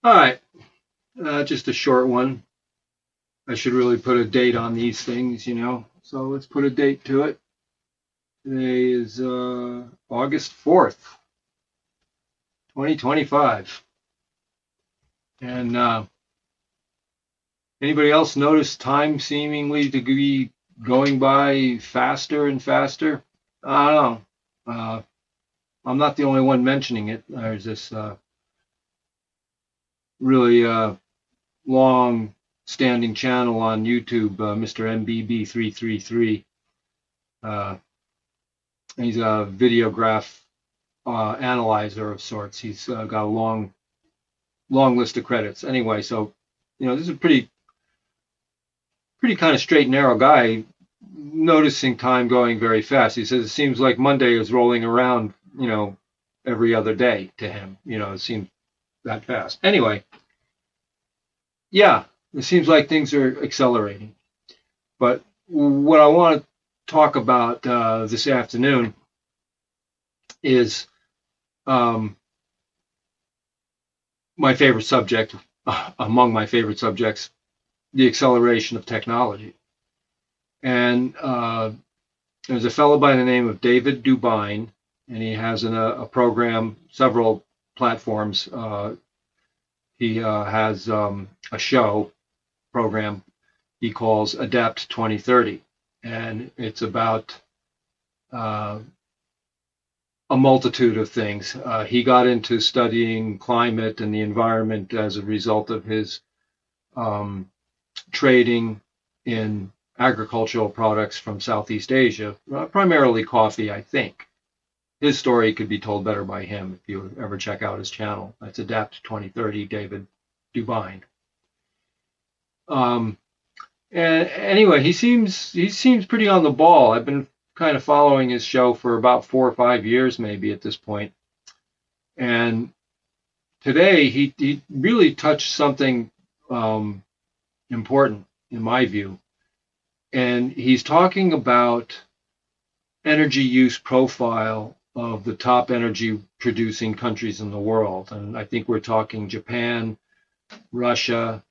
All right, just a short one. I should really put a date on these things. So let's put a date to it. Today is August 4th, 2025. And anybody else notice time seemingly to be going by faster and faster? I don't know. I'm not the only one mentioning it. There's this really long standing channel on YouTube, Mr. MBB333. Uh, he's a videograph analyzer of sorts. He's got a long list of credits. Anyway, so this is a pretty kind of straight and narrow guy noticing time going very fast. He says it seems like Monday is rolling around, every other day to him. It seems that fast. Anyway, yeah, it seems like things are accelerating. But what I want to talk about this afternoon is um, my favorite subject, among my favorite subjects, the acceleration of technology. And there's a fellow by the name of David Dubine, and he has a program, several platforms. He has a show program he calls Adapt 2030, and it's about uh, a multitude of things. He got into studying climate and the environment as a result of his um, trading in agricultural products from Southeast Asia, primarily coffee, I think. His story could be told better by him if you ever check out his channel. That's Adapt 2030, David Dubine. Um, and anyway, he seems pretty on the ball. I've been kind of following his show for about 4 or 5 years, maybe at this point. And today he really touched something um, important in my view, and he's talking about energy use profile of the top energy producing countries in the world. And I think we're talking Japan, Russia,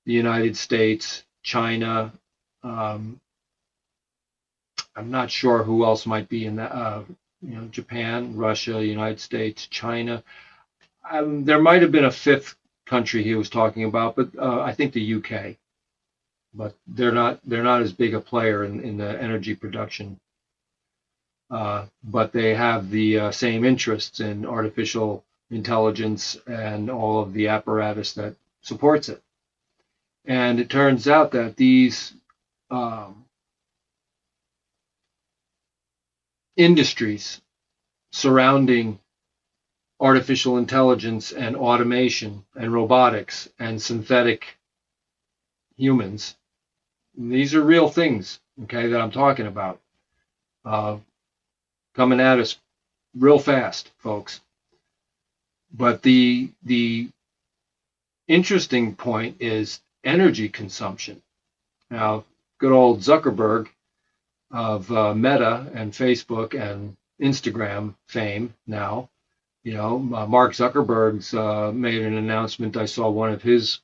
the United States, China. Um, I'm not sure who else might be in that. Japan, Russia, United States, China. There might have been a fifth country he was talking about, but I think the UK. But they're not as big a player in the energy production, but they have the same interests in artificial intelligence and all of the apparatus that supports it. And it turns out that these um, industries surrounding artificial intelligence and automation and robotics and synthetic humans, these are real things, okay, that I'm talking about, uh, coming at us real fast, folks. But the interesting point is energy consumption. Now, good old Zuckerberg of Meta and Facebook and Instagram fame now, Mark Zuckerberg's made an announcement. I saw one of his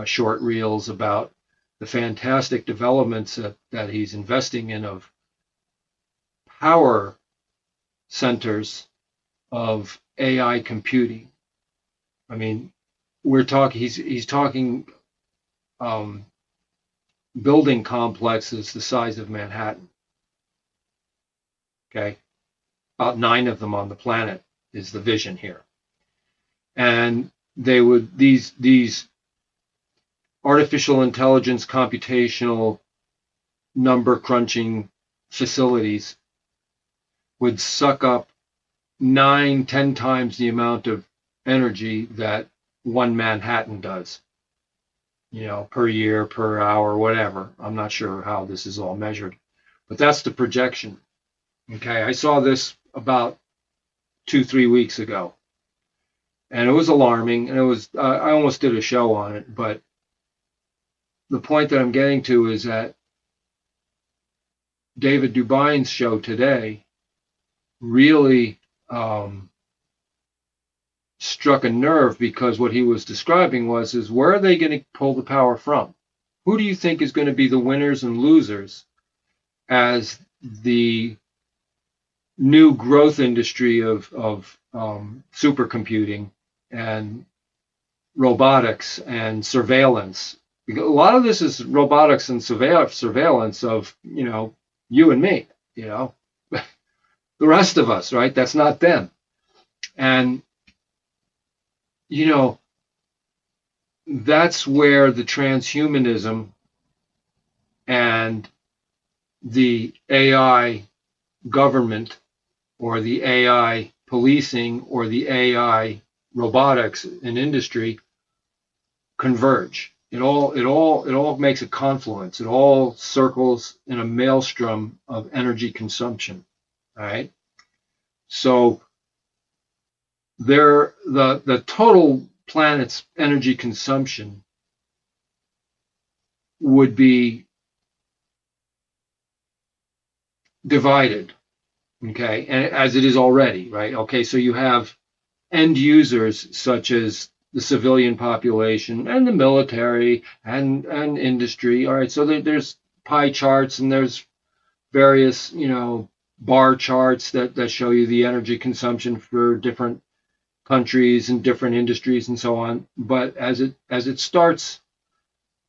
short reels about the fantastic developments that he's investing in of power centers of AI computing. I mean, we're talking. He's talking um, building complexes the size of Manhattan. Okay, about 9 of them on the planet is the vision here, and they would these artificial intelligence computational number crunching facilities would suck up 9, 10 times the amount of energy that one Manhattan does, per year, per hour, whatever. I'm not sure how this is all measured, but that's the projection. Okay, I saw this about 2, 3 weeks ago, and it was alarming, and it was I almost did a show on it, but the point that I'm getting to is that David Dubine's show today really struck a nerve, because what he was describing was, is where are they going to pull the power from? Who do you think is going to be the winners and losers as the new growth industry of supercomputing and robotics and surveillance? A lot of this is robotics and surveillance of, you and me, you know, the rest of us, right? That's not them. And, you know, that's where the transhumanism and the AI government, or the AI policing, or the AI robotics and industry converge. It all makes a confluence. It all circles in a maelstrom of energy consumption. All right. So the total planet's energy consumption would be divided. Okay, and as it is already, right? Okay, so you have end users such as the civilian population and the military and industry. All right, so there's pie charts, and there's various, bar charts that show you the energy consumption for different countries and different industries and so on. But as it starts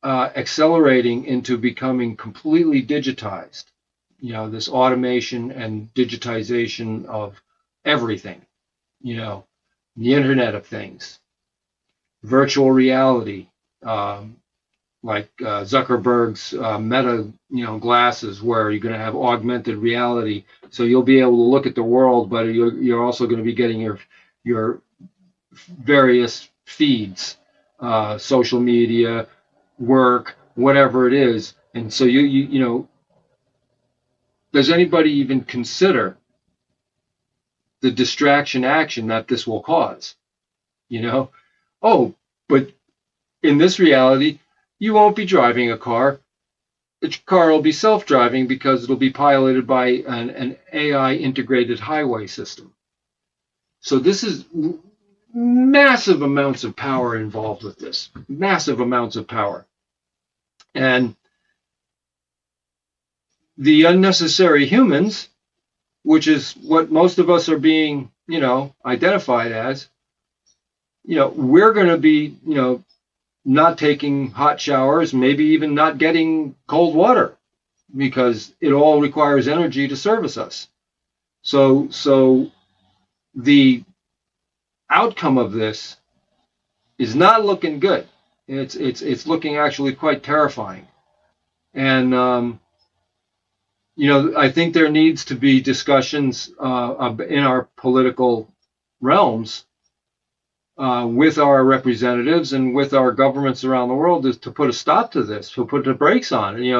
accelerating into becoming completely digitized, this automation and digitization of everything, you know, the Internet of Things, virtual reality, um, like Zuckerberg's Meta, glasses, where you're going to have augmented reality. So you'll be able to look at the world, but you're also going to be getting your various feeds, social media, work, whatever it is. And so does anybody even consider the distraction action that this will cause? You know, oh, but in this reality, you won't be driving a car. The car will be self-driving because it'll be piloted by an AI integrated highway system. So this is massive amounts of power involved with this, massive amounts of power. And the unnecessary humans, which is what most of us are being, identified as, we're going to be, not taking hot showers, maybe even not getting cold water, because it all requires energy to service us. So the outcome of this is not looking good. It's looking actually quite terrifying. And I think there needs to be discussions in our political realms, with our representatives and with our governments around the world, is to put a stop to this, to put the brakes on it.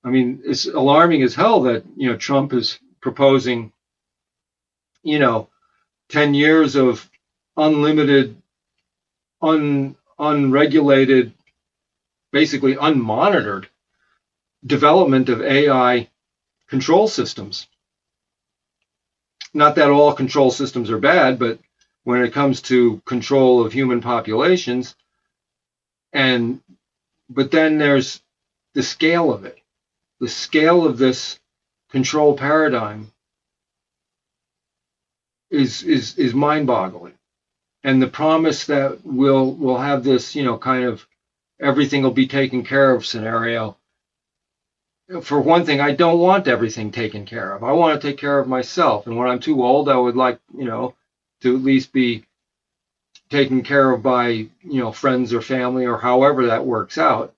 I mean, it's alarming as hell that Trump is proposing 10 years of unlimited, unregulated, basically unmonitored development of AI control systems. Not that all control systems are bad, but when it comes to control of human populations, but then there's the scale of it. The scale of this control paradigm is mind-boggling. And the promise that we'll have this, kind of everything will be taken care of scenario. For one thing, I don't want everything taken care of. I want to take care of myself. And when I'm too old, I would like, to at least be taken care of by, friends or family, or however that works out.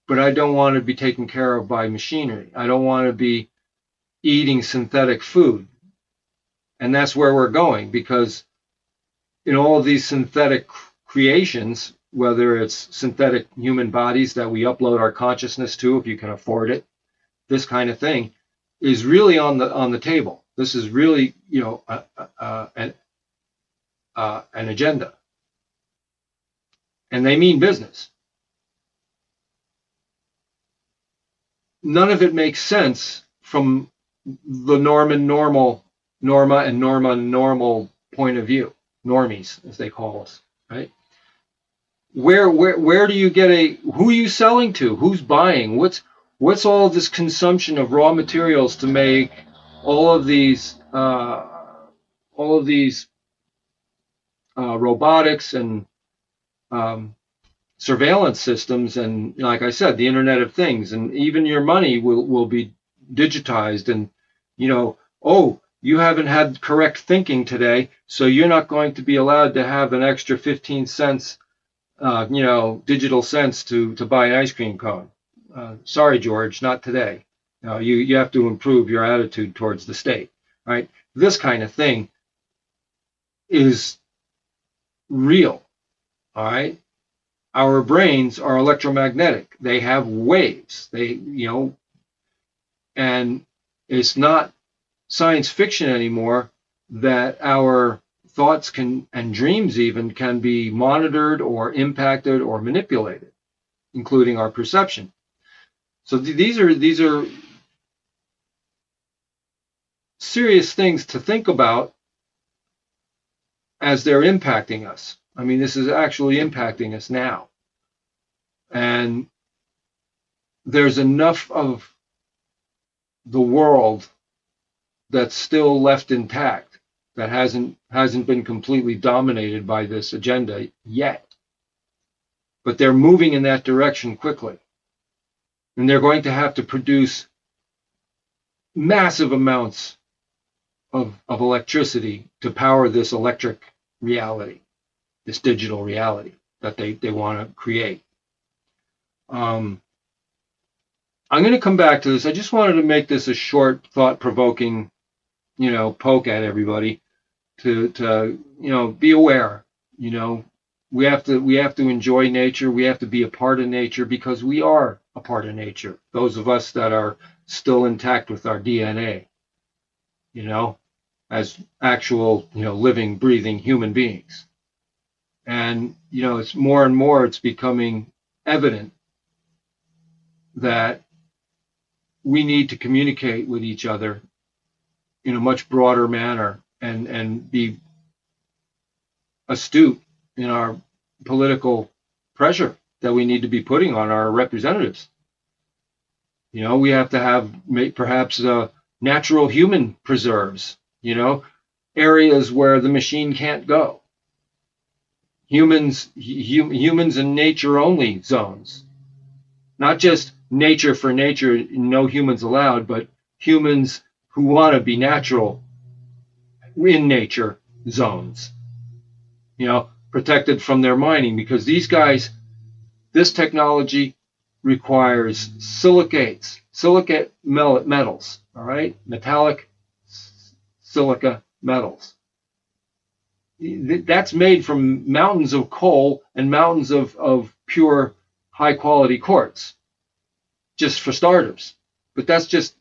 But I don't want to be taken care of by machinery. I don't want to be eating synthetic food. And that's where we're going, because in all of these synthetic creations, whether it's synthetic human bodies that we upload our consciousness to, if you can afford it, this kind of thing is really on the table. This is really, an agenda, and they mean business. None of it makes sense from the Norma and Norma normal point of view. normies, as they call us, right? Where do you get who are you selling to? Who's buying? What's all this consumption of raw materials to make all of these robotics and um, surveillance systems, and like I said, the Internet of Things, and even your money will be digitized, and oh, you haven't had correct thinking today, so you're not going to be allowed to have an extra 15 cents, digital cents to buy an ice cream cone. Sorry, George, not today. You have to improve your attitude towards the state, right? This kind of thing is real, all right? Our brains are electromagnetic. They have waves. And it's not science fiction anymore that our thoughts can, and dreams even, can be monitored or impacted or manipulated, including our perception. So these are serious things to think about as they're impacting us. I mean, this is actually impacting us now. And there's enough of the world that's still left intact, that hasn't been completely dominated by this agenda yet. But they're moving in that direction quickly. And they're going to have to produce massive amounts of electricity to power this electric reality, this digital reality that they want to create. I'm going to come back to this. I just wanted to make this a short, thought-provoking, poke at everybody to be aware. We have to enjoy nature. We have to be a part of nature, because we are a part of nature. Those of us that are still intact with our DNA, as actual, living, breathing human beings. And, it's more and more, it's becoming evident that we need to communicate with each other in a much broader manner, and be astute in our political pressure that we need to be putting on our representatives. We have to have perhaps natural human preserves, areas where the machine can't go. Humans and nature only zones. Not just nature for nature, no humans allowed, but humans who want to be natural in nature zones, protected from their mining, because these guys, this technology requires silicate metals, all right? Metallic silica metals. That's made from mountains of coal and mountains of pure high quality quartz, just for starters. But that's just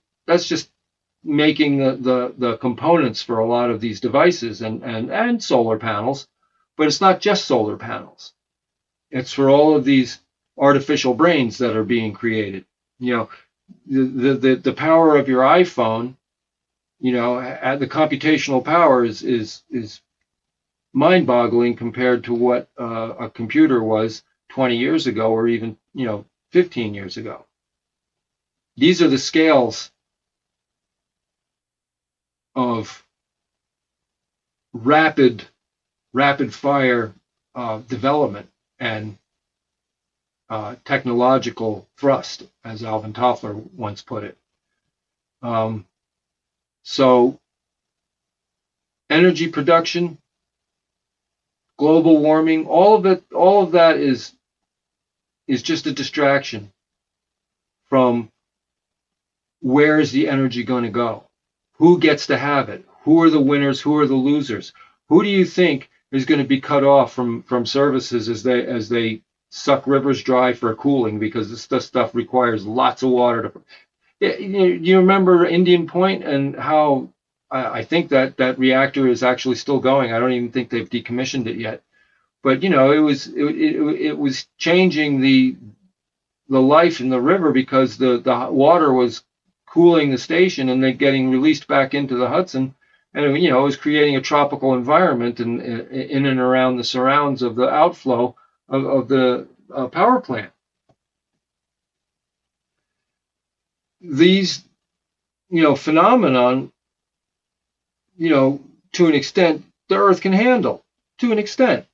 making the components for a lot of these devices and solar panels. But it's not just solar panels. It's for all of these artificial brains that are being created. The power of your iPhone, at the computational power is mind-boggling compared to what a computer was 20 years ago, or even 15 years ago. These are the scales of rapid fire development and technological thrust, as Alvin Toffler once put it. So energy production, global warming, all of that is just a distraction from where is the energy going to go? Who gets to have it? Who are the winners? Who are the losers? Who do you think is going to be cut off from services as they suck rivers dry for cooling, because this stuff requires lots of water to. You remember Indian Point and how I think that reactor is actually still going. I don't even think they've decommissioned it yet. But it was changing the life in the river, because the water was cooling the station and then getting released back into the Hudson, and it was creating a tropical environment in and around the surrounds of the outflow of the power plant. These phenomenon, to an extent, the Earth can handle to an extent,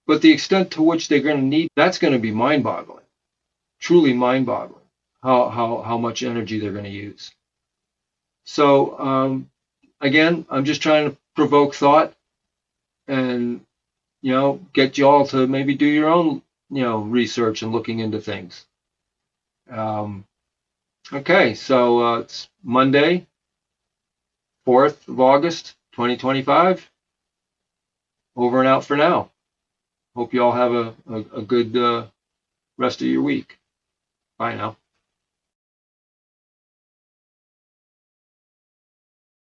but the extent to which they're going to need, that's going to be mind-boggling, truly mind-boggling. How much energy they're going to use. So again, I'm just trying to provoke thought and get you all to maybe do your own research and looking into things. Okay, so it's Monday, 4th of August, 2025. Over and out for now. Hope you all have a good rest of your week. Bye now.